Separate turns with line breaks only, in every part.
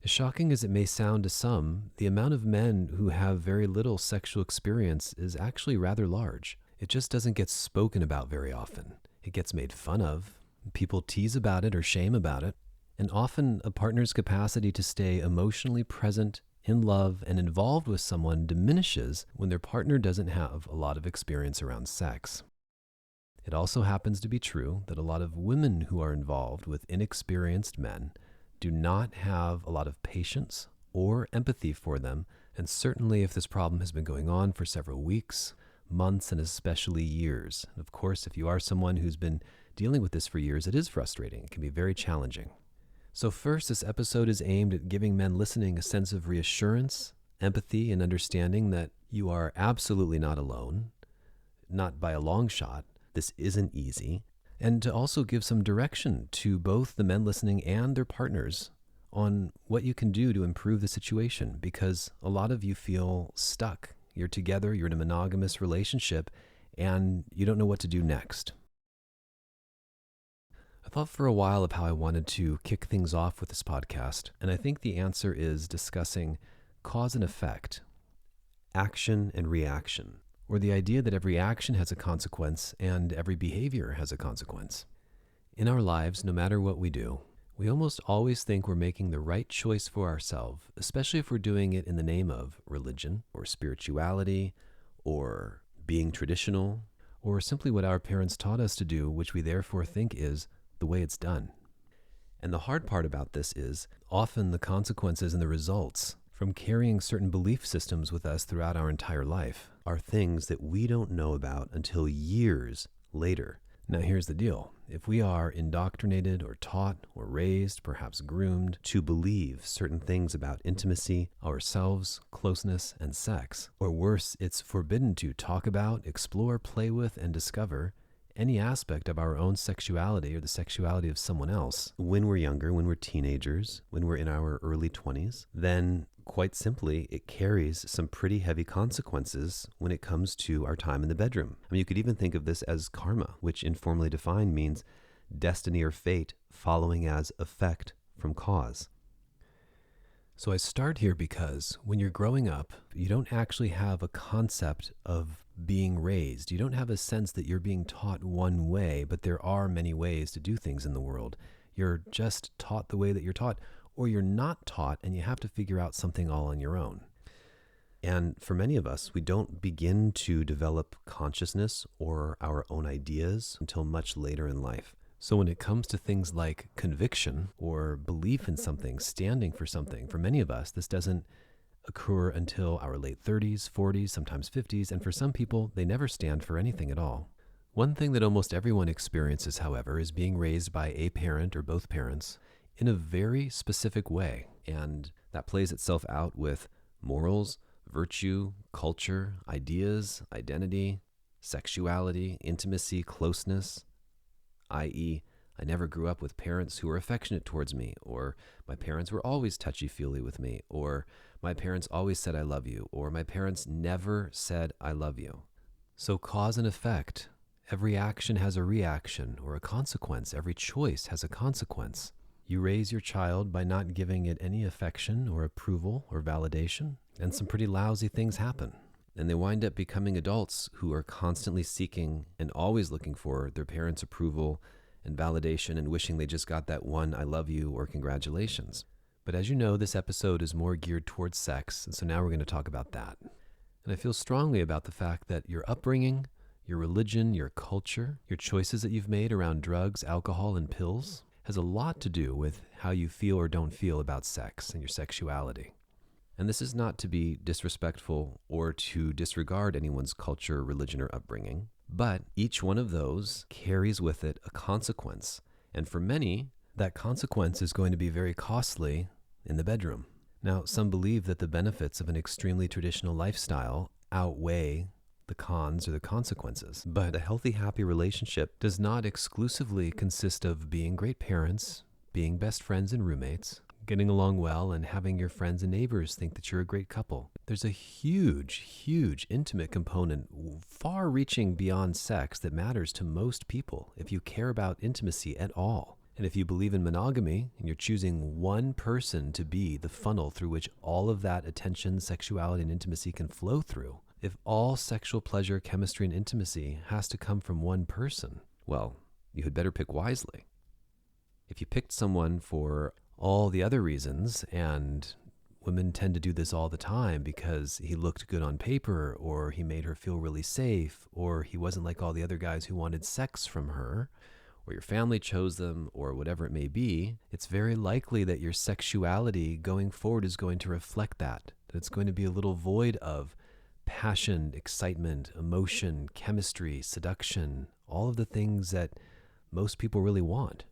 As shocking as it may sound to some, the amount of men who have very little sexual experience is actually rather large. It just doesn't get spoken about very often. It gets made fun of. People tease about it or shame about it. And often a partner's capacity to stay emotionally present, in love, and involved with someone diminishes when their partner doesn't have a lot of experience around sex. It also happens to be true that a lot of women who are involved with inexperienced men do not have a lot of patience or empathy for them, and certainly if this problem has been going on for several weeks, months, and especially years. And of course, if you are someone who's been dealing with this for years, it is frustrating. It can be very challenging. So first, this episode is aimed at giving men listening a sense of reassurance, empathy, and understanding that you are absolutely not alone, not by a long shot. This isn't easy. And to also give some direction to both the men listening and their partners on what you can do to improve the situation, because a lot of you feel stuck. You're together, you're in a monogamous relationship, and you don't know what to do next. I thought for a while of how I wanted to kick things off with this podcast, and I think the answer is discussing cause and effect, action and reaction, or the idea that every action has a consequence and every behavior has a consequence. In our lives, no matter what we do, we almost always think we're making the right choice for ourselves, especially if we're doing it in the name of religion or spirituality or being traditional, or simply what our parents taught us to do, which we therefore think is the way it's done. And the hard part about this is often the consequences and the results from carrying certain belief systems with us throughout our entire life are things that we don't know about until years later. Now here's the deal. If we are indoctrinated or taught or raised, perhaps groomed, to believe certain things about intimacy, ourselves, closeness, and sex, or worse, it's forbidden to talk about, explore, play with, and discover any aspect of our own sexuality or the sexuality of someone else when we're younger, when we're teenagers, when we're in our early 20s, then quite simply, it carries some pretty heavy consequences when it comes to our time in the bedroom. I mean, you could even think of this as karma, which informally defined means destiny or fate following as effect from cause. So I start here because when you're growing up, you don't actually have a concept of being raised. You don't have a sense that you're being taught one way, but there are many ways to do things in the world. You're just taught the way that you're taught, or you're not taught and you have to figure out something all on your own. And for many of us, we don't begin to develop consciousness or our own ideas until much later in life. So when it comes to things like conviction or belief in something, standing for something, for many of us, this doesn't occur until our late 30s, 40s, sometimes 50s, and for some people, they never stand for anything at all. One thing that almost everyone experiences, however, is being raised by a parent or both parents in a very specific way, and that plays itself out with morals, virtue, culture, ideas, identity, sexuality, intimacy, closeness, i.e., I never grew up with parents who were affectionate towards me, or my parents were always touchy-feely with me, or my parents always said I love you, or my parents never said I love you. So cause and effect. Every action has a reaction or a consequence. Every choice has a consequence. You raise your child by not giving it any affection or approval or validation, and some pretty lousy things happen. And they wind up becoming adults who are constantly seeking and always looking for their parents' approval and validation and wishing they just got that one I love you or congratulations. But as you know, this episode is more geared towards sex, and so now we're going to talk about that. And I feel strongly about the fact that your upbringing, your religion, your culture, your choices that you've made around drugs, alcohol, and pills has a lot to do with how you feel or don't feel about sex and your sexuality. And this is not to be disrespectful or to disregard anyone's culture, religion, or upbringing, but each one of those carries with it a consequence. And for many, that consequence is going to be very costly in the bedroom. Now, some believe that the benefits of an extremely traditional lifestyle outweigh the cons or the consequences. But a healthy, happy relationship does not exclusively consist of being great parents, being best friends and roommates, getting along well, and having your friends and neighbors think that you're a great couple. There's a huge, intimate component, far reaching beyond sex, that matters to most people if you care about intimacy at all. And if you believe in monogamy and you're choosing one person to be the funnel through which all of that attention, sexuality, and intimacy can flow through, if all sexual pleasure, chemistry, and intimacy has to come from one person, well, you had better pick wisely. If you picked someone for all the other reasons, and women tend to do this all the time because he looked good on paper, or he made her feel really safe, or he wasn't like all the other guys who wanted sex from her, or your family chose them, or whatever it may be, it's very likely that your sexuality going forward is going to reflect that it's going to be a little void of passion, excitement, emotion, chemistry, seduction, all of the things that most people really want.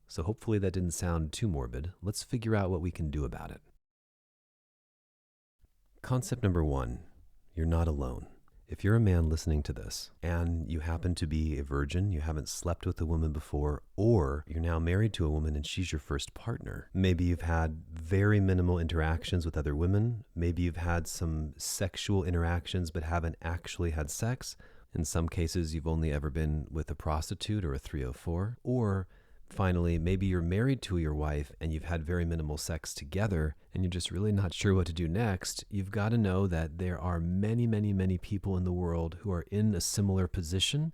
So hopefully that didn't sound too morbid. Let's figure out what we can do about it. Concept number 1, you're not alone. If you're a man listening to this and you happen to be a virgin, you haven't slept with a woman before, or you're now married to a woman and she's your first partner, maybe you've had very minimal interactions with other women, maybe you've had some sexual interactions but haven't actually had sex. In some cases, you've only ever been with a prostitute or a 304, or finally, maybe you're married to your wife and you've had very minimal sex together and you're just really not sure what to do next. You've got to know that there are many, many, many people in the world who are in a similar position,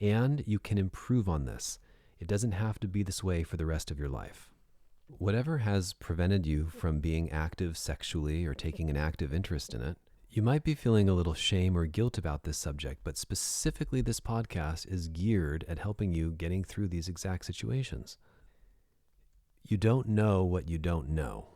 and you can improve on this. It doesn't have to be this way for the rest of your life. Whatever has prevented you from being active sexually or taking an active interest in it, you might be feeling a little shame or guilt about this subject, but specifically this podcast is geared at helping you getting through these exact situations. You don't know what you don't know.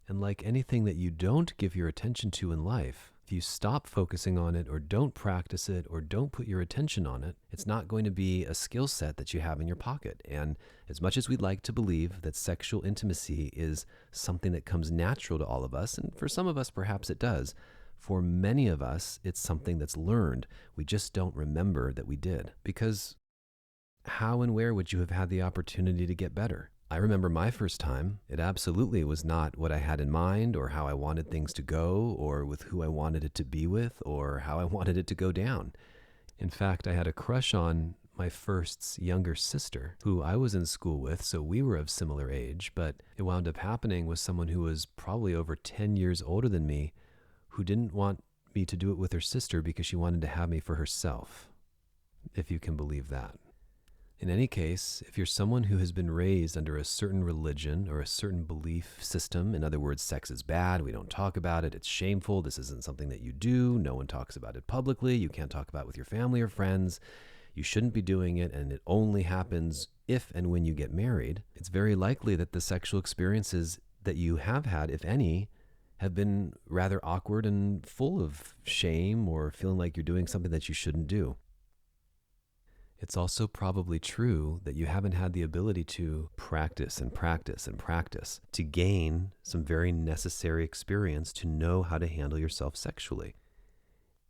And like anything that you don't give your attention to in life, if you stop focusing on it or don't practice it or don't put your attention on it, it's not going to be a skill set that you have in your pocket. And as much as we'd like to believe that sexual intimacy is something that comes natural to all of us, and for some of us perhaps it does, for many of us, it's something that's learned. We just don't remember that we did. Because how and where would you have had the opportunity to get better? I remember my first time. It absolutely was not what I had in mind or how I wanted things to go or with who I wanted it to be with or how I wanted it to go down. In fact, I had a crush on my first's younger sister, who I was in school with, so we were of similar age, but it wound up happening with someone who was probably over 10 years older than me, who didn't want me to do it with her sister because she wanted to have me for herself, if you can believe that. In any case, if you're someone who has been raised under a certain religion or a certain belief system, in other words, sex is bad, we don't talk about it, it's shameful, this isn't something that you do, no one talks about it publicly, you can't talk about it with your family or friends, you shouldn't be doing it, and it only happens if and when you get married, it's very likely that the sexual experiences that you have had, if any, have been rather awkward and full of shame or feeling like you're doing something that you shouldn't do. It's also probably true that you haven't had the ability to practice and practice and practice to gain some very necessary experience to know how to handle yourself sexually.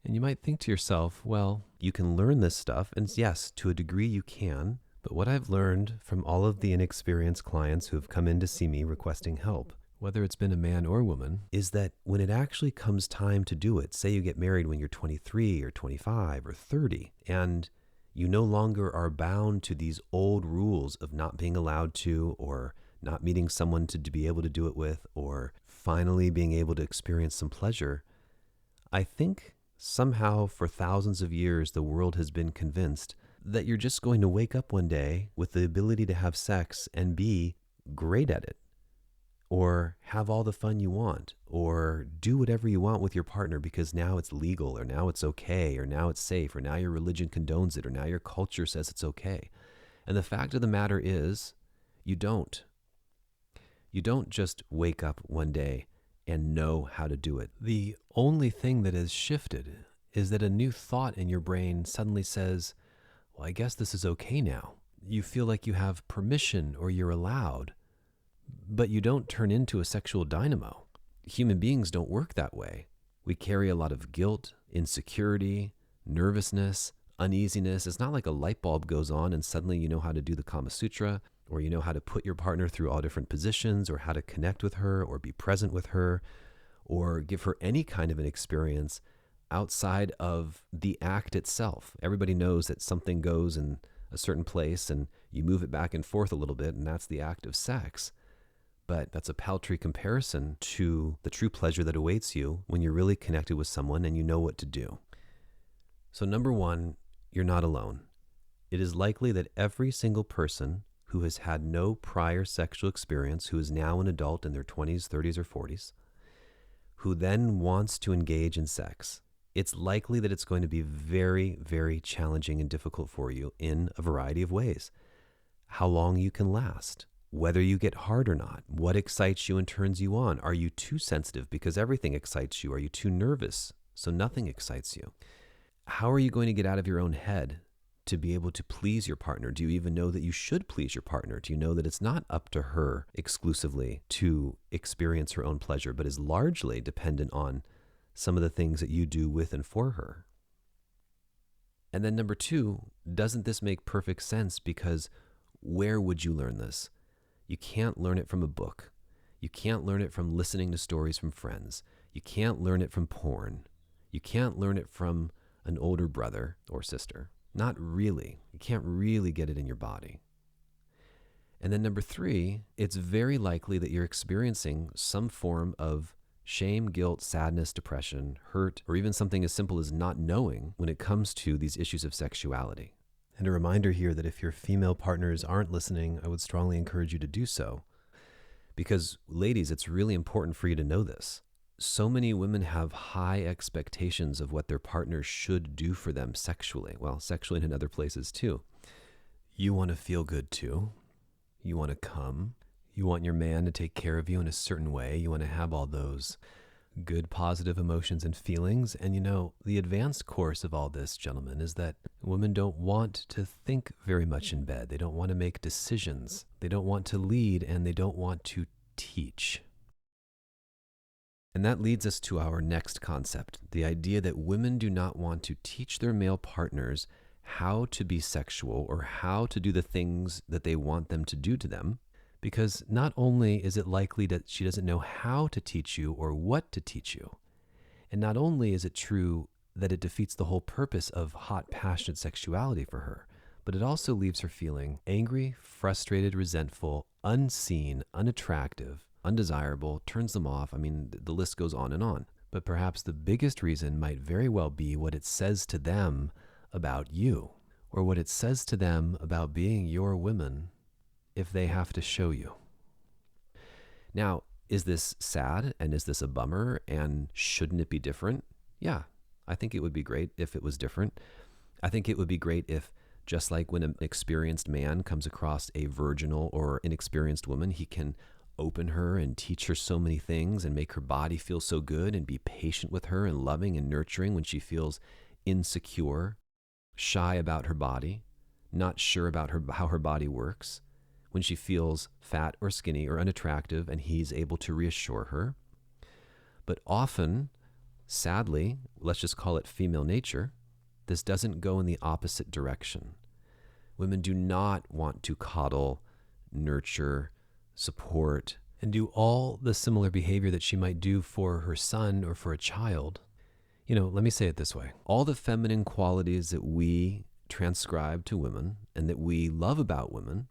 And you might think to yourself, well, you can learn this stuff, and yes, to a degree you can, but what I've learned from all of the inexperienced clients who have come in to see me requesting help, whether it's been a man or woman, is that when it actually comes time to do it, say you get married when you're 23 or 25 or 30, and you no longer are bound to these old rules of not being allowed to, or not meeting someone to be able to do it with, or finally being able to experience some pleasure. I think somehow for thousands of years, the world has been convinced that you're just going to wake up one day with the ability to have sex and be great at it, or have all the fun you want, or do whatever you want with your partner because now it's legal, or now it's okay, or now it's safe, or now your religion condones it, or now your culture says it's okay. And the fact of the matter is, you don't. You don't just wake up one day and know how to do it. The only thing that has shifted is that a new thought in your brain suddenly says, well, I guess this is okay now. You feel like you have permission or you're allowed. But you don't turn into a sexual dynamo. Human beings don't work that way. We carry a lot of guilt, insecurity, nervousness, uneasiness. It's not like a light bulb goes on and suddenly you know how to do the Kama Sutra, or you know how to put your partner through all different positions, or how to connect with her, or be present with her, or give her any kind of an experience outside of the act itself. Everybody knows that something goes in a certain place and you move it back and forth a little bit, and that's the act of sex. But that's a paltry comparison to the true pleasure that awaits you when you're really connected with someone and you know what to do. So number one, you're not alone. It is likely that every single person who has had no prior sexual experience, who is now an adult in their 20s, 30s, or 40s, who then wants to engage in sex, it's likely that it's going to be very, very challenging and difficult for you in a variety of ways. How long you can last, whether you get hard or not, what excites you and turns you on. Are you too sensitive because everything excites you? Are you too nervous so nothing excites you? How are you going to get out of your own head to be able to please your partner? Do you even know that you should please your partner? Do you know that it's not up to her exclusively to experience her own pleasure, but is largely dependent on some of the things that you do with and for her? And then number two, doesn't this make perfect sense? Because where would you learn this? You can't learn it from a book. You can't learn it from listening to stories from friends. You can't learn it from porn. You can't learn it from an older brother or sister. Not really. You can't really get it in your body. And then number three, it's very likely that you're experiencing some form of shame, guilt, sadness, depression, hurt, or even something as simple as not knowing when it comes to these issues of sexuality. And a reminder here that if your female partners aren't listening, I would strongly encourage you to do so. Because ladies, it's really important for you to know this. So many women have high expectations of what their partner should do for them sexually. Well, sexually and in other places too. You want to feel good too. You want to come. You want your man to take care of you in a certain way. You want to have all those good positive emotions and feelings. And you know, the advanced course of all this, gentlemen, is that women don't want to think very much in bed. They don't want to make decisions. They don't want to lead, and they don't want to teach. And that leads us to our next concept, the idea that women do not want to teach their male partners how to be sexual or how to do the things that they want them to do to them, because not only is it likely that she doesn't know how to teach you or what to teach you, and not only is it true that it defeats the whole purpose of hot, passionate sexuality for her, but it also leaves her feeling angry, frustrated, resentful, unseen, unattractive, undesirable, turns them off. I mean, the list goes on and on. But perhaps the biggest reason might very well be what it says to them about you, or what it says to them about being your women if they have to show you. Now, is this sad and is this a bummer and shouldn't it be different? Yeah, I think it would be great if it was different. I think it would be great if, just like when an experienced man comes across a virginal or inexperienced woman, he can open her and teach her so many things and make her body feel so good and be patient with her and loving and nurturing when she feels insecure, shy about her body, not sure about how her body works, when she feels fat or skinny or unattractive, and he's able to reassure her. But often, sadly, let's just call it female nature, this doesn't go in the opposite direction. Women do not want to coddle, nurture, support, and do all the similar behavior that she might do for her son or for a child. You know, let me say it this way. All the feminine qualities that we transcribe to women and that we love about women,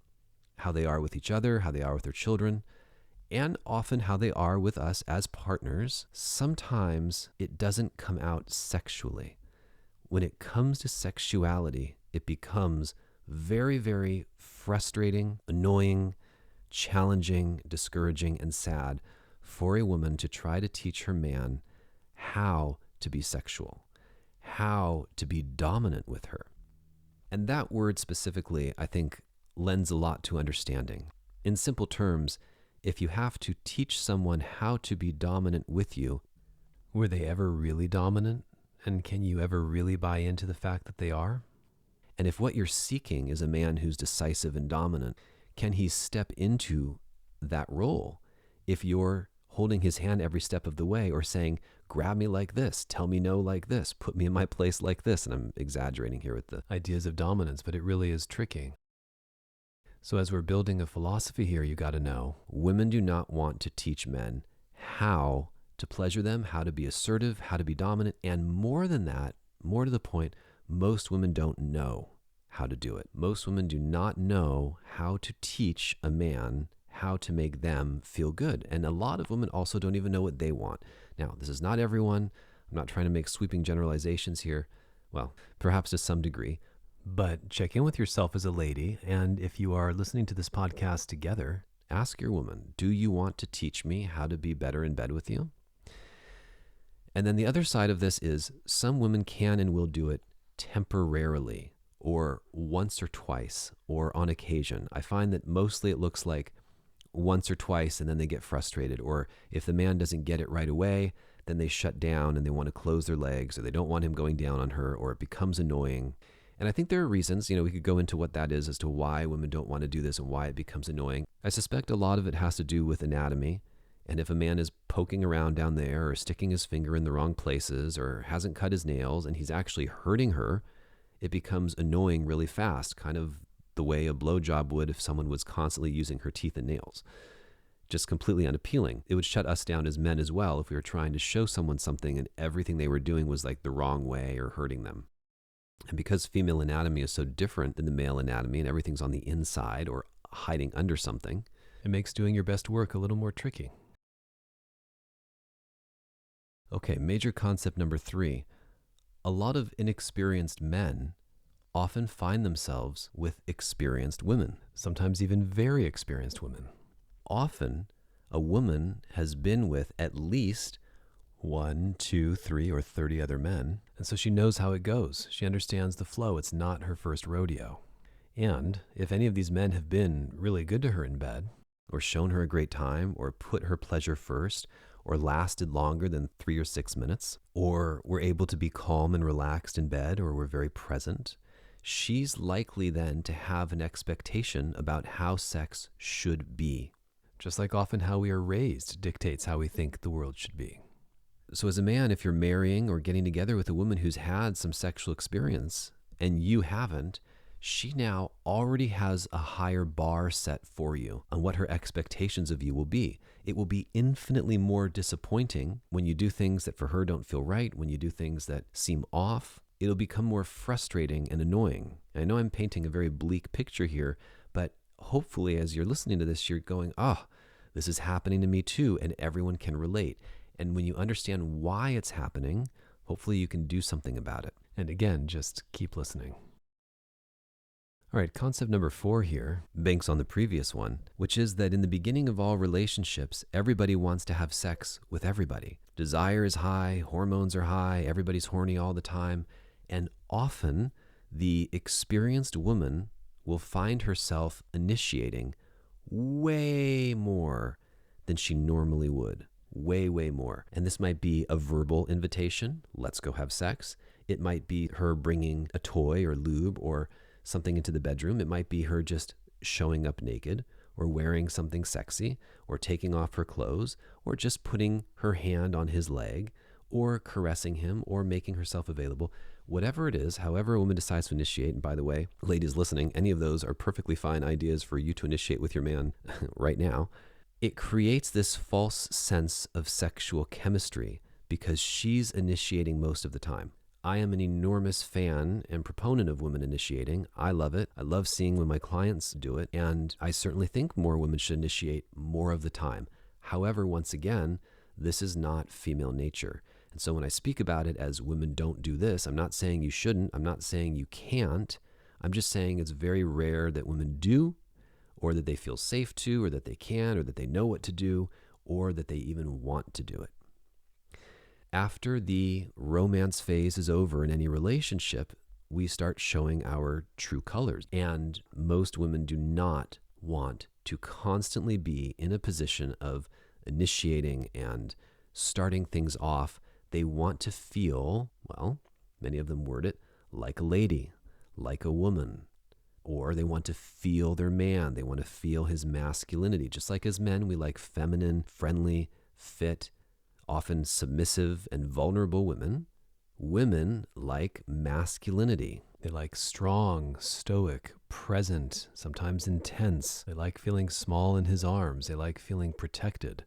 how they are with each other, how they are with their children, and often how they are with us as partners, sometimes it doesn't come out sexually. When it comes to sexuality, it becomes very, very frustrating, annoying, challenging, discouraging, and sad for a woman to try to teach her man how to be sexual, how to be dominant with her. And that word specifically, I think, lends a lot to understanding. In simple terms, if you have to teach someone how to be dominant with you, were they ever really dominant? And can you ever really buy into the fact that they are? And if what you're seeking is a man who's decisive and dominant, can he step into that role if you're holding his hand every step of the way or saying, grab me like this, tell me no like this, put me in my place like this? And I'm exaggerating here with the ideas of dominance, but it really is tricky. So as we're building a philosophy here, you got to know, women do not want to teach men how to pleasure them, how to be assertive, how to be dominant. And more than that, more to the point, most women don't know how to do it. Most women do not know how to teach a man how to make them feel good. And a lot of women also don't even know what they want. Now, this is not everyone. I'm not trying to make sweeping generalizations here. Well, perhaps to some degree. But check in with yourself as a lady. And if you are listening to this podcast together, ask your woman, do you want to teach me how to be better in bed with you? And then the other side of this is some women can and will do it temporarily or once or twice or on occasion. I find that mostly it looks like once or twice and then they get frustrated. Or if the man doesn't get it right away, then they shut down and they want to close their legs, or they don't want him going down on her, or it becomes annoying. And I think there are reasons, we could go into what that is as to why women don't want to do this and why it becomes annoying. I suspect a lot of it has to do with anatomy. And if a man is poking around down there or sticking his finger in the wrong places or hasn't cut his nails and he's actually hurting her, it becomes annoying really fast, kind of the way a blowjob would if someone was constantly using her teeth and nails. Just completely unappealing. It would shut us down as men as well if we were trying to show someone something and everything they were doing was like the wrong way or hurting them. And because female anatomy is so different than the male anatomy and everything's on the inside or hiding under something, it makes doing your best work a little more tricky. Okay, major concept number 3. A lot of inexperienced men often find themselves with experienced women, sometimes even very experienced women. Often, a woman has been with at least 1, 2, 3, or 30 other men, and so she knows how it goes. She understands the flow. It's not her first rodeo. And if any of these men have been really good to her in bed, or shown her a great time, or put her pleasure first, or lasted longer than 3 or 6 minutes, or were able to be calm and relaxed in bed, or were very present, she's likely then to have an expectation about how sex should be. Just like often how we are raised dictates how we think the world should be. So as a man, if you're marrying or getting together with a woman who's had some sexual experience and you haven't, she now already has a higher bar set for you on what her expectations of you will be. It will be infinitely more disappointing when you do things that for her don't feel right, when you do things that seem off. It'll become more frustrating and annoying. And I know I'm painting a very bleak picture here, but hopefully as you're listening to this, you're going, this is happening to me too, and everyone can relate. And when you understand why it's happening, hopefully you can do something about it. And again, just keep listening. All right, concept number 4 here banks on the previous one, which is that in the beginning of all relationships, everybody wants to have sex with everybody. Desire is high, hormones are high, everybody's horny all the time. And often the experienced woman will find herself initiating way more than she normally would. Way, way more. And this might be a verbal invitation, let's go have sex. It might be her bringing a toy or lube or something into the bedroom. It might be her just showing up naked or wearing something sexy or taking off her clothes or just putting her hand on his leg or caressing him or making herself available. Whatever it is, however a woman decides to initiate, and by the way, ladies listening, any of those are perfectly fine ideas for you to initiate with your man right now. It creates this false sense of sexual chemistry because she's initiating most of the time. I am an enormous fan and proponent of women initiating. I love it. I love seeing when my clients do it, and I certainly think more women should initiate more of the time. However, once again, this is not female nature. And so when I speak about it as women don't do this, I'm not saying you shouldn't. I'm not saying you can't. I'm just saying it's very rare that women do, or that they feel safe to, or that they can, or that they know what to do, or that they even want to do it. After the romance phase is over in any relationship, we start showing our true colors. And most women do not want to constantly be in a position of initiating and starting things off. They want to feel, well, many of them word it, like a lady, like a woman. Or they want to feel their man. They want to feel his masculinity. Just like as men, we like feminine, friendly, fit, often submissive and vulnerable women. Women like masculinity. They like strong, stoic, present, sometimes intense. They like feeling small in his arms. They like feeling protected.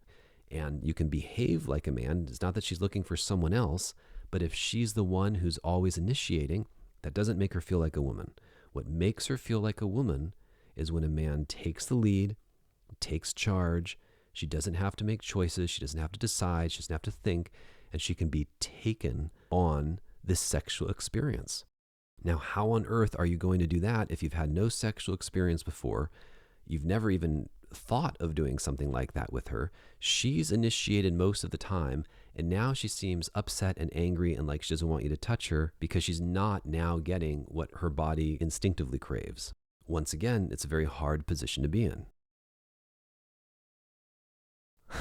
And you can behave like a man. It's not that she's looking for someone else, but if she's the one who's always initiating, that doesn't make her feel like a woman. What makes her feel like a woman is when a man takes the lead, takes charge. She doesn't have to make choices. She doesn't have to decide. She doesn't have to think. And she can be taken on this sexual experience. Now, how on earth are you going to do that if you've had no sexual experience before? You've never even thought of doing something like that with her. She's initiated most of the time, and now she seems upset and angry and like she doesn't want you to touch her because she's not now getting what her body instinctively craves. Once again, it's a very hard position to be in.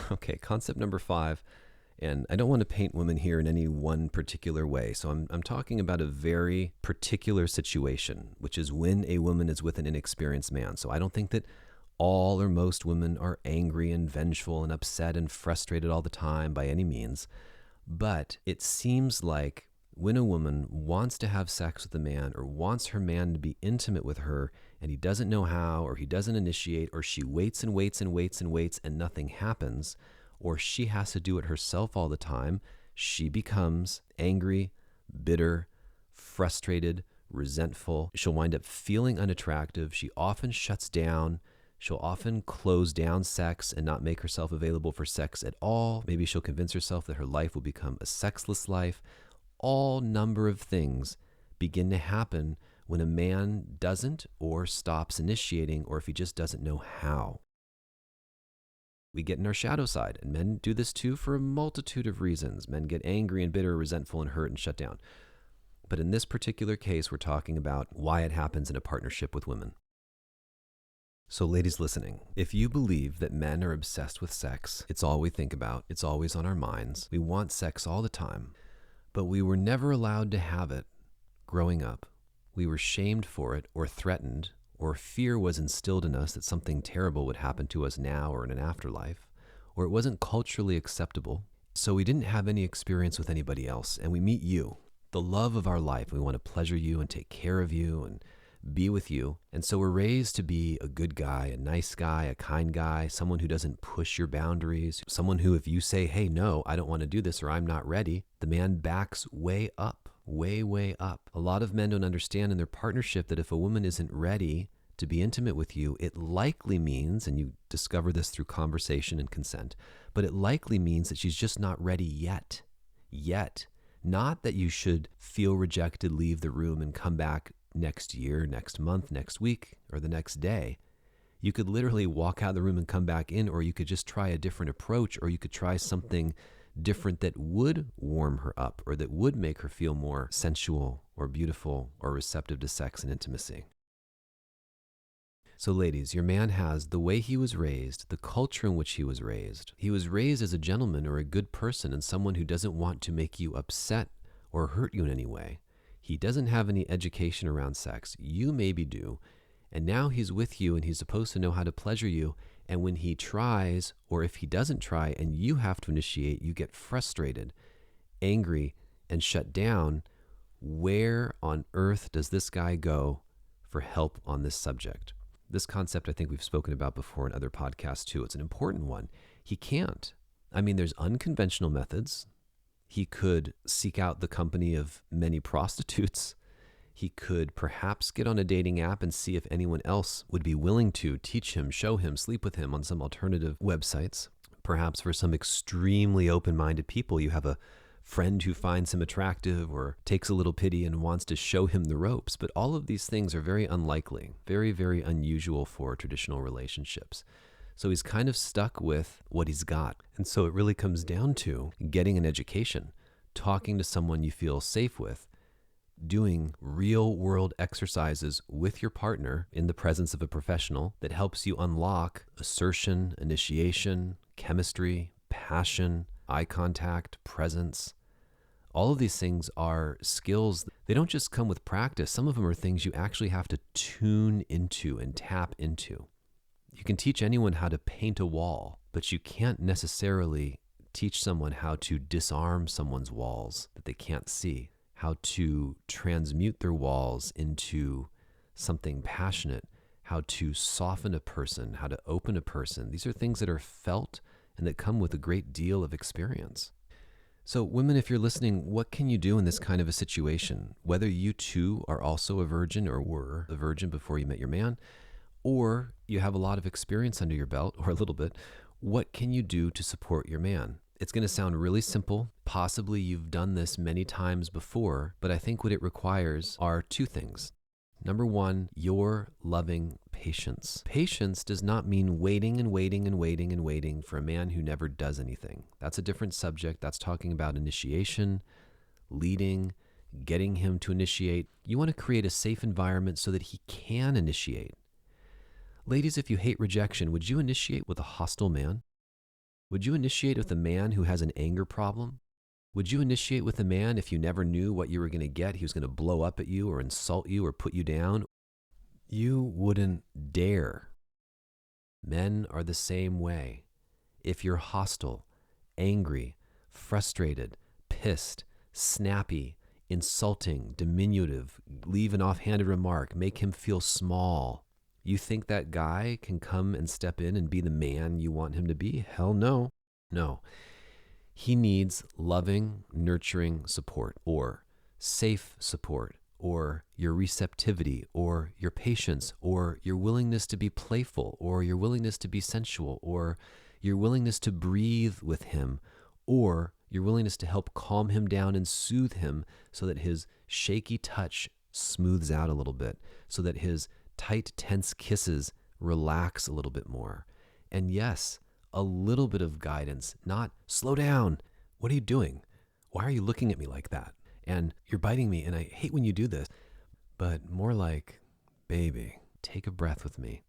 Okay, concept number 5, and I don't want to paint women here in any one particular way, so I'm talking about a very particular situation, which is when a woman is with an inexperienced man. So I don't think that all or most women are angry and vengeful and upset and frustrated all the time by any means, but it seems like when a woman wants to have sex with a man or wants her man to be intimate with her and he doesn't know how, or he doesn't initiate, or she waits and waits and waits and waits and nothing happens, or she has to do it herself all the time, she becomes angry, bitter, frustrated, resentful. She'll wind up feeling unattractive. She often shuts down. She'll often close down sex and not make herself available for sex at all. Maybe she'll convince herself that her life will become a sexless life. All number of things begin to happen when a man doesn't or stops initiating, or if he just doesn't know how. We get in our shadow side, and men do this too for a multitude of reasons. Men get angry and bitter, resentful and hurt and shut down. But in this particular case, we're talking about why it happens in a partnership with women. So ladies listening, if you believe that men are obsessed with sex, it's all we think about, it's always on our minds, we want sex all the time, but we were never allowed to have it growing up. We were shamed for it or threatened, or fear was instilled in us that something terrible would happen to us now or in an afterlife, or it wasn't culturally acceptable. So we didn't have any experience with anybody else, and we meet you, the love of our life. We want to pleasure you and take care of you and be with you. And so we're raised to be a good guy, a nice guy, a kind guy, someone who doesn't push your boundaries, someone who, if you say, hey, no, I don't want to do this, or I'm not ready, the man backs way up, way up. A lot of men don't understand in their partnership that if a woman isn't ready to be intimate with you, it likely means, and you discover this through conversation and consent, but it likely means that she's just not ready yet. Not that you should feel rejected, leave the room, and come back next year, next month, next week, or the next day. You could literally walk out of the room and come back in, or you could just try a different approach, or you could try something different that would warm her up, or that would make her feel more sensual or beautiful or receptive to sex and intimacy. So ladies, your man has the way he was raised, the culture in which he was raised. He was raised as a gentleman or a good person and someone who doesn't want to make you upset or hurt you in any way. He doesn't have any education around sex. You maybe do. And now he's with you and he's supposed to know how to pleasure you. And when he tries, or if he doesn't try and you have to initiate, you get frustrated, angry, and shut down. Where on earth does this guy go for help on this subject? This concept I think we've spoken about before in other podcasts too. It's an important one. He can't. I mean, there's unconventional methods. He could seek out the company of many prostitutes. He could perhaps get on a dating app and see if anyone else would be willing to teach him, show him, sleep with him on some alternative websites. Perhaps for some extremely open-minded people, you have a friend who finds him attractive or takes a little pity and wants to show him the ropes. But all of these things are very unlikely, very, very unusual for traditional relationships. So he's kind of stuck with what he's got. And so it really comes down to getting an education, talking to someone you feel safe with, doing real world exercises with your partner in the presence of a professional that helps you unlock assertion, initiation, chemistry, passion, eye contact, presence. All of these things are skills. They don't just come with practice. Some of them are things you actually have to tune into and tap into. You can teach anyone how to paint a wall, but you can't necessarily teach someone how to disarm someone's walls that they can't see, how to transmute their walls into something passionate, how to soften a person, how to open a person. These are things that are felt and that come with a great deal of experience. So, women, if you're listening, what can you do in this kind of a situation? Whether you too are also a virgin or were a virgin before you met your man, or you have a lot of experience under your belt, or a little bit, what can you do to support your man? It's going to sound really simple. Possibly you've done this many times before, but I think what it requires are two things. Number one, your loving patience. Patience does not mean waiting and waiting and waiting and waiting for a man who never does anything. That's a different subject. That's talking about initiation, leading, getting him to initiate. You want to create a safe environment so that he can initiate. Ladies, if you hate rejection, would you initiate with a hostile man? Would you initiate with a man who has an anger problem? Would you initiate with a man if you never knew what you were going to get? He was going to blow up at you or insult you or put you down? You wouldn't dare. Men are the same way. If you're hostile, angry, frustrated, pissed, snappy, insulting, diminutive, leave an offhanded remark, make him feel small, you think that guy can come and step in and be the man you want him to be? Hell no. No. He needs loving, nurturing support, or safe support, or your receptivity, or your patience, or your willingness to be playful, or your willingness to be sensual, or your willingness to breathe with him, or your willingness to help calm him down and soothe him so that his shaky touch smooths out a little bit, so that his tight, tense kisses relax a little bit more. And yes, a little bit of guidance, not slow down. What are you doing? Why are you looking at me like that? And you're biting me, and I hate when you do this. But more like, baby, take a breath with me.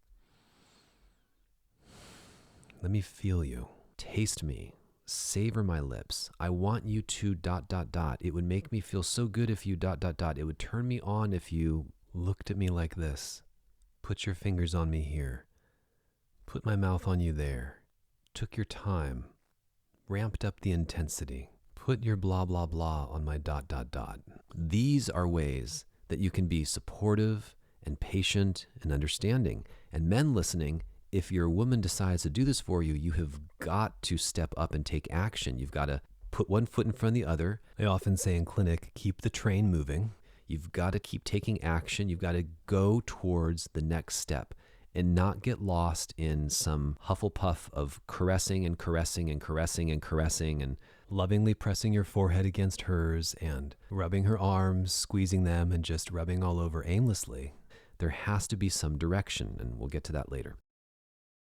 Let me feel you. Taste me. Savor my lips. I want you to ... It would make me feel so good if you ... It would turn me on if you looked at me like this. Put your fingers on me here. Put my mouth on you there. Took your time. Ramped up the intensity. Put your blah, blah, blah on my ... These are ways that you can be supportive and patient and understanding. And men listening, if your woman decides to do this for you, you have got to step up and take action. You've got to put one foot in front of the other. I often say in clinic, keep the train moving. You've got to keep taking action. You've got to go towards the next step and not get lost in some hufflepuff of caressing and caressing and caressing and caressing and lovingly pressing your forehead against hers and rubbing her arms, squeezing them, and just rubbing all over aimlessly. There has to be some direction, and we'll get to that later.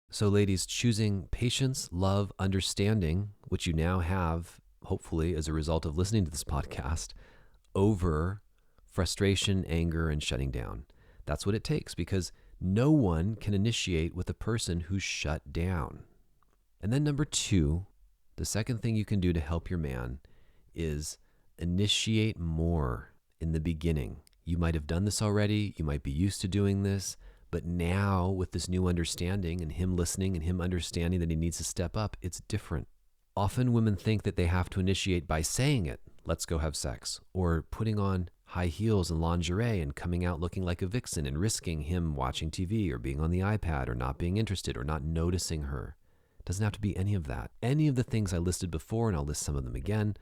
So ladies, choosing patience, love, understanding, which you now have, hopefully, as a result of listening to this podcast, over frustration, anger, and shutting down. That's what it takes, because no one can initiate with a person who's shut down. And then number two, the second thing you can do to help your man is initiate more in the beginning. You might have done this already. You might be used to doing this. But now with this new understanding and him listening and him understanding that he needs to step up, it's different. Often women think that they have to initiate by saying it, let's go have sex, or putting on high heels and lingerie and coming out looking like a vixen and risking him watching TV or being on the iPad or not being interested or not noticing her. It doesn't have to be any of that. Any of the things I listed before, and I'll list some of them again: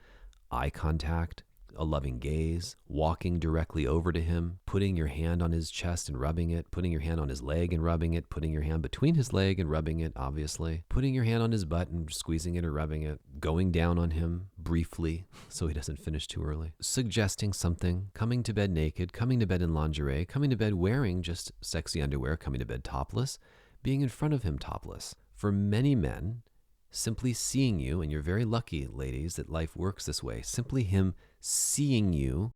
eye contact, a loving gaze, walking directly over to him, putting your hand on his chest and rubbing it, putting your hand on his leg and rubbing it, putting your hand between his leg and rubbing it, obviously, putting your hand on his butt and squeezing it or rubbing it, going down on him briefly so he doesn't finish too early, suggesting something, coming to bed naked, coming to bed in lingerie, coming to bed wearing just sexy underwear, coming to bed topless, being in front of him topless. For many men, simply seeing you, and you're very lucky, ladies, that life works this way, simply him seeing you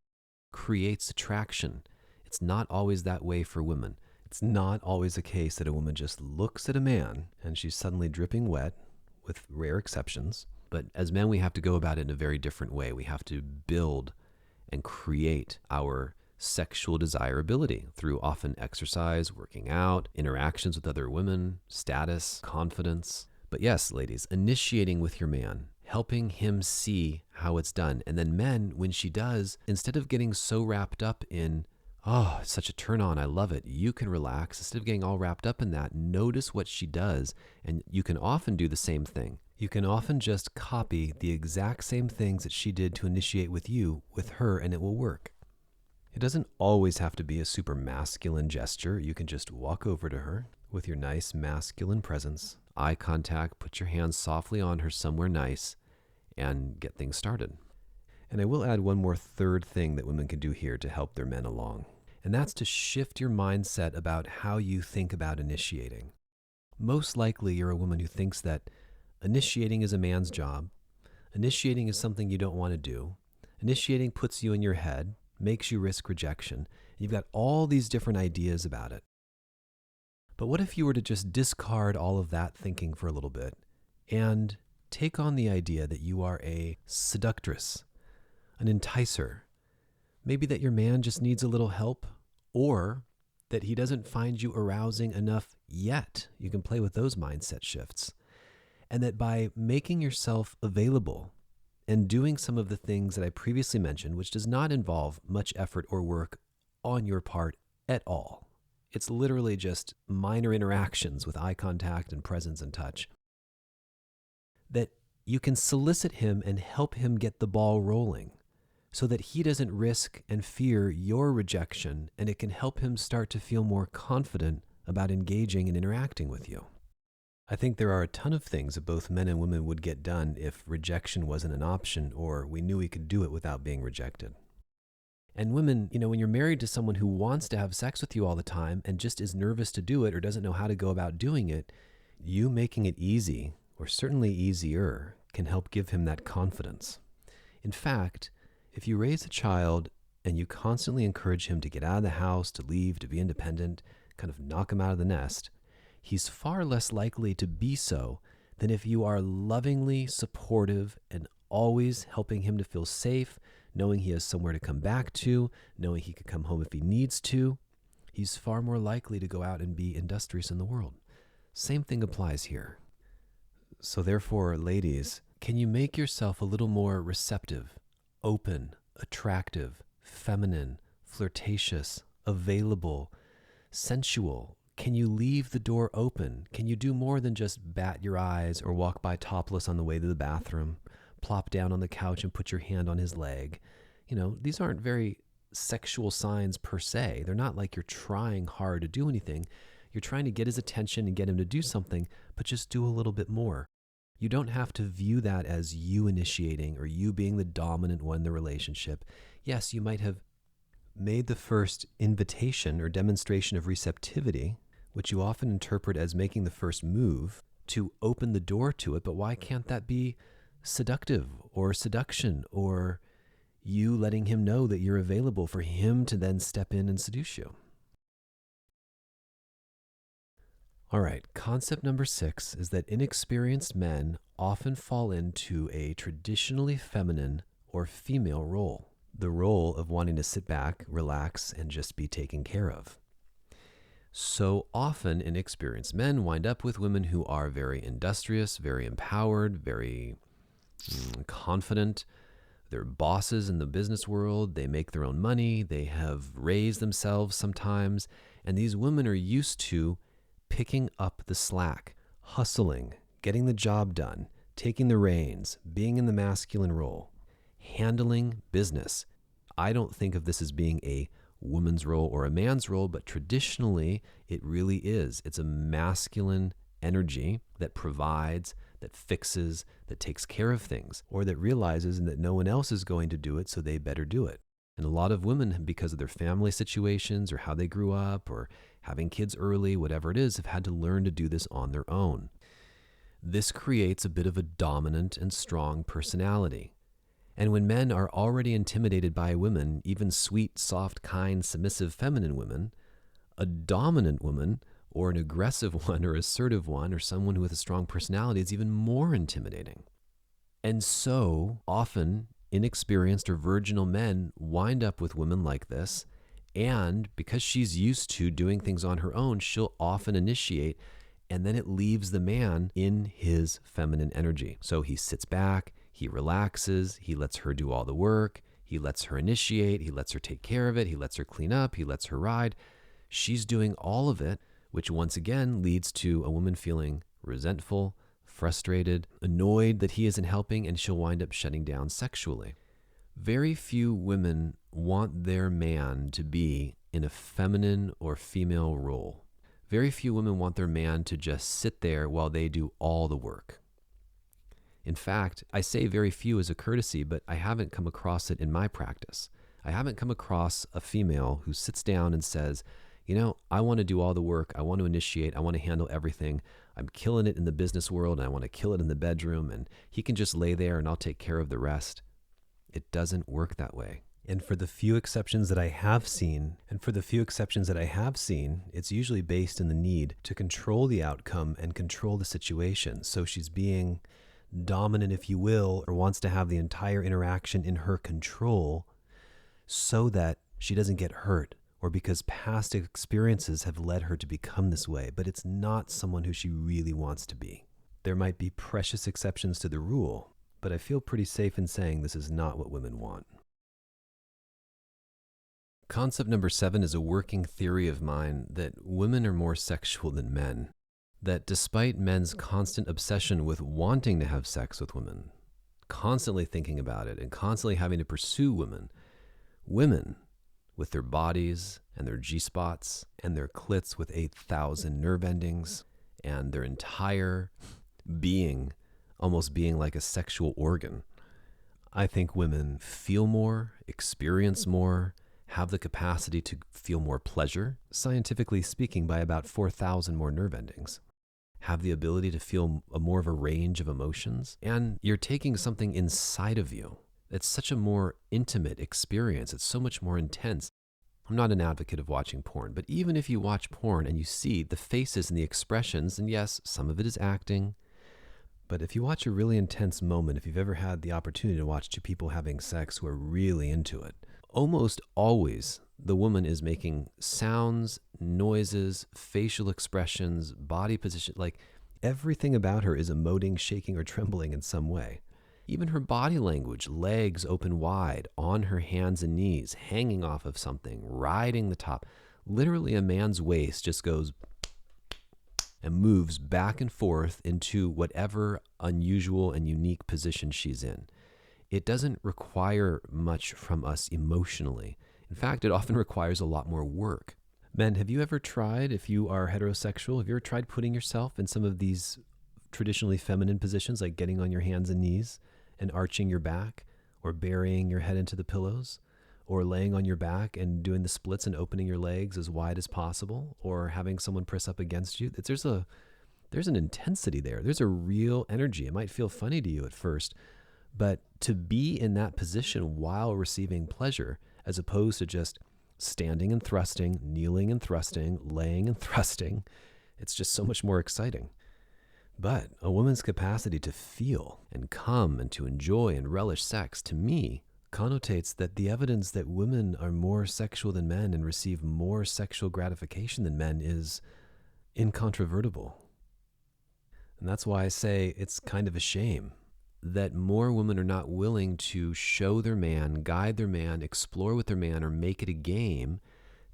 creates attraction. It's not always that way for women. It's not always a case that a woman just looks at a man and she's suddenly dripping wet, with rare exceptions. But as men, we have to go about it in a very different way. We have to build and create our sexual desirability through often exercise, working out, interactions with other women, status, confidence. But yes, ladies, initiating with your man, helping him see how it's done. And then men, when she does, instead of getting so wrapped up in, oh, it's such a turn on, I love it, you can relax. Instead of getting all wrapped up in that, notice what she does. And you can often do the same thing. You can often just copy the exact same things that she did to initiate with you with her, and it will work. It doesn't always have to be a super masculine gesture. You can just walk over to her with your nice masculine presence, eye contact, put your hands softly on her somewhere nice, and get things started. And I will add one more third thing that women can do here to help their men along. And that's to shift your mindset about how you think about initiating. Most likely you're a woman who thinks that initiating is a man's job. Initiating is something you don't want to do. Initiating puts you in your head, makes you risk rejection. You've got all these different ideas about it. But what if you were to just discard all of that thinking for a little bit and take on the idea that you are a seductress, an enticer, maybe that your man just needs a little help, or that he doesn't find you arousing enough yet. You can play with those mindset shifts. And that by making yourself available and doing some of the things that I previously mentioned, which does not involve much effort or work on your part at all. It's literally just minor interactions with eye contact and presence and touch. That you can solicit him and help him get the ball rolling so that he doesn't risk and fear your rejection, and it can help him start to feel more confident about engaging and interacting with you. I think there are a ton of things that both men and women would get done if rejection wasn't an option, or we knew we could do it without being rejected. And women, when you're married to someone who wants to have sex with you all the time and just is nervous to do it or doesn't know how to go about doing it, you making it easy, or certainly easier, can help give him that confidence. In fact, if you raise a child and you constantly encourage him to get out of the house, to leave, to be independent, kind of knock him out of the nest, he's far less likely to be so than if you are lovingly supportive and always helping him to feel safe, knowing he has somewhere to come back to, knowing he could come home if he needs to. He's far more likely to go out and be industrious in the world. Same thing applies here. So therefore, ladies, can you make yourself a little more receptive, open, attractive, feminine, flirtatious, available, sensual? Can you leave the door open? Can you do more than just bat your eyes or walk by topless on the way to the bathroom, plop down on the couch and put your hand on his leg? These aren't very sexual signs per se. They're not like you're trying hard to do anything. You're trying to get his attention and get him to do something, but just do a little bit more. You don't have to view that as you initiating or you being the dominant one in the relationship. Yes, you might have made the first invitation or demonstration of receptivity, which you often interpret as making the first move to open the door to it, but why can't that be seductive or seduction, or you letting him know that you're available for him to then step in and seduce you? All right, concept number 6 is that inexperienced men often fall into a traditionally feminine or female role, the role of wanting to sit back, relax, and just be taken care of. So often inexperienced men wind up with women who are very industrious, very empowered, very confident. They're bosses in the business world. They make their own money. They have raised themselves sometimes. And these women are used to picking up the slack, hustling, getting the job done, taking the reins, being in the masculine role, handling business. I don't think of this as being a woman's role or a man's role, but traditionally it really is. It's a masculine energy that provides, that fixes, that takes care of things, or that realizes that no one else is going to do it, so they better do it. And a lot of women, because of their family situations or how they grew up or having kids early, whatever it is, have had to learn to do this on their own. This creates a bit of a dominant and strong personality. And when men are already intimidated by women, even sweet, soft, kind, submissive, feminine women, a dominant woman or an aggressive one or assertive one or someone with a strong personality is even more intimidating. And so often inexperienced or virginal men wind up with women like this, and because she's used to doing things on her own, she'll often initiate, and then it leaves the man in his feminine energy. So he sits back, he relaxes, he lets her do all the work, he lets her initiate, he lets her take care of it, he lets her clean up, he lets her ride. She's doing all of it, which once again leads to a woman feeling resentful, frustrated, annoyed that he isn't helping, and she'll wind up shutting down sexually. Very few women want their man to be in a feminine or female role. Very few women want their man to just sit there while they do all the work. In fact, I say very few as a courtesy, but I haven't come across it in my practice. I haven't come across a female who sits down and says, I want to do all the work. I want to initiate. I want to handle everything. I'm killing it in the business world, and I want to kill it in the bedroom, and he can just lay there and I'll take care of the rest. It doesn't work that way. And for the few exceptions that I have seen, it's usually based in the need to control the outcome and control the situation. So she's being dominant, if you will, or wants to have the entire interaction in her control so that she doesn't get hurt, or because past experiences have led her to become this way, but it's not someone who she really wants to be. There might be precious exceptions to the rule, but I feel pretty safe in saying this is not what women want. Concept number 7 is a working theory of mine that women are more sexual than men. That despite men's constant obsession with wanting to have sex with women, constantly thinking about it and constantly having to pursue women, with their bodies and their G-spots and their clits with 8,000 nerve endings and their entire being almost being like a sexual organ. I think women feel more, experience more, have the capacity to feel more pleasure, scientifically speaking, by about 4,000 more nerve endings, have the ability to feel more of a range of emotions, and you're taking something inside of you. It's such a more intimate experience. It's so much more intense. I'm not an advocate of watching porn, but even if you watch porn and you see the faces and the expressions, and yes, some of it is acting, but if you watch a really intense moment, if you've ever had the opportunity to watch two people having sex who are really into it, almost always the woman is making sounds, noises, facial expressions, body position, like everything about her is emoting, shaking, or trembling in some way. Even her body language, legs open wide, on her hands and knees, hanging off of something, riding the top. Literally a man's waist just goes and moves back and forth into whatever unusual and unique position she's in. It doesn't require much from us emotionally. In fact, it often requires a lot more work. Men, have you ever tried, if you are heterosexual, have you ever tried putting yourself in some of these traditionally feminine positions, like getting on your hands and knees and arching your back, or burying your head into the pillows, or laying on your back and doing the splits and opening your legs as wide as possible, or having someone press up against you? There's an intensity there. There's a real energy. It might feel funny to you at first, but to be in that position while receiving pleasure, as opposed to just standing and thrusting, kneeling and thrusting, laying and thrusting, it's just so much more exciting. But a woman's capacity to feel and come and to enjoy and relish sex, to me, connotates that the evidence that women are more sexual than men and receive more sexual gratification than men is incontrovertible. And that's why I say it's kind of a shame that more women are not willing to show their man, guide their man, explore with their man, or make it a game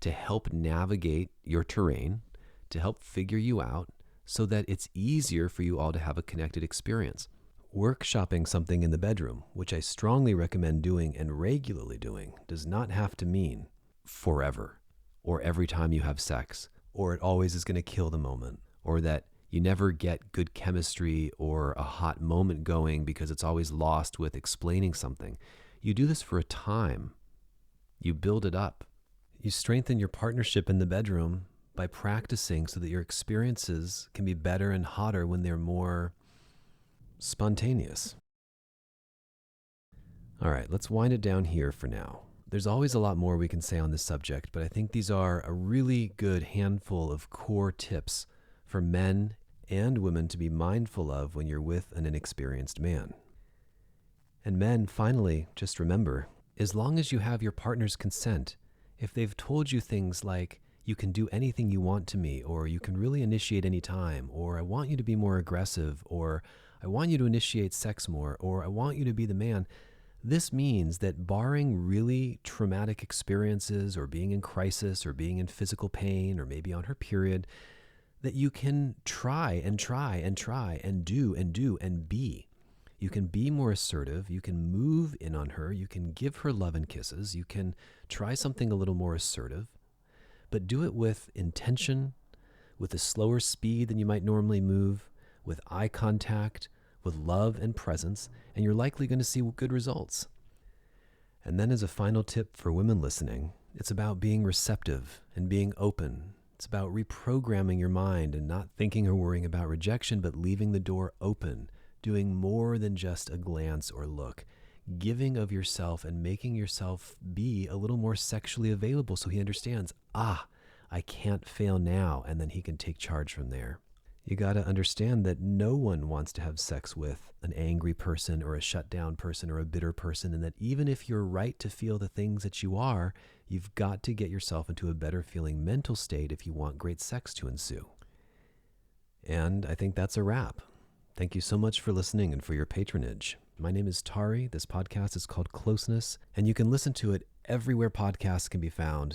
to help navigate your terrain, to help figure you out, so that it's easier for you all to have a connected experience. Workshopping something in the bedroom, which I strongly recommend doing and regularly doing, does not have to mean forever, or every time you have sex, or it always is going to kill the moment, or that you never get good chemistry or a hot moment going because it's always lost with explaining something. You do this for a time. You build it up. You strengthen your partnership in the bedroom by practicing so that your experiences can be better and hotter when they're more spontaneous. All right, let's wind it down here for now. There's always a lot more we can say on this subject, but I think these are a really good handful of core tips for men and women to be mindful of when you're with an inexperienced man. And men, finally, just remember, as long as you have your partner's consent, if they've told you things like, you can do anything you want to me, or you can really initiate any time, or I want you to be more aggressive, or I want you to initiate sex more, or I want you to be the man, this means that barring really traumatic experiences or being in crisis or being in physical pain or maybe on her period, that you can try and try and try and do and be. You can be more assertive. You can move in on her. You can give her love and kisses. You can try something a little more assertive, but do it with intention, with a slower speed than you might normally move, with eye contact, with love and presence, and you're likely going to see good results. And then as a final tip for women listening, it's about being receptive and being open. It's about reprogramming your mind and not thinking or worrying about rejection, but leaving the door open, doing more than just a glance or look, giving of yourself and making yourself be a little more sexually available so he understands, I can't fail now, and then he can take charge from there. You got to understand that no one wants to have sex with an angry person or a shut down person or a bitter person, and that even if you're right to feel the things that you are, you've got to get yourself into a better feeling mental state if you want great sex to ensue. And I think that's a wrap. Thank you so much for listening and for your patronage. My name is Tari. This podcast is called Closeness, and you can listen to it everywhere podcasts can be found.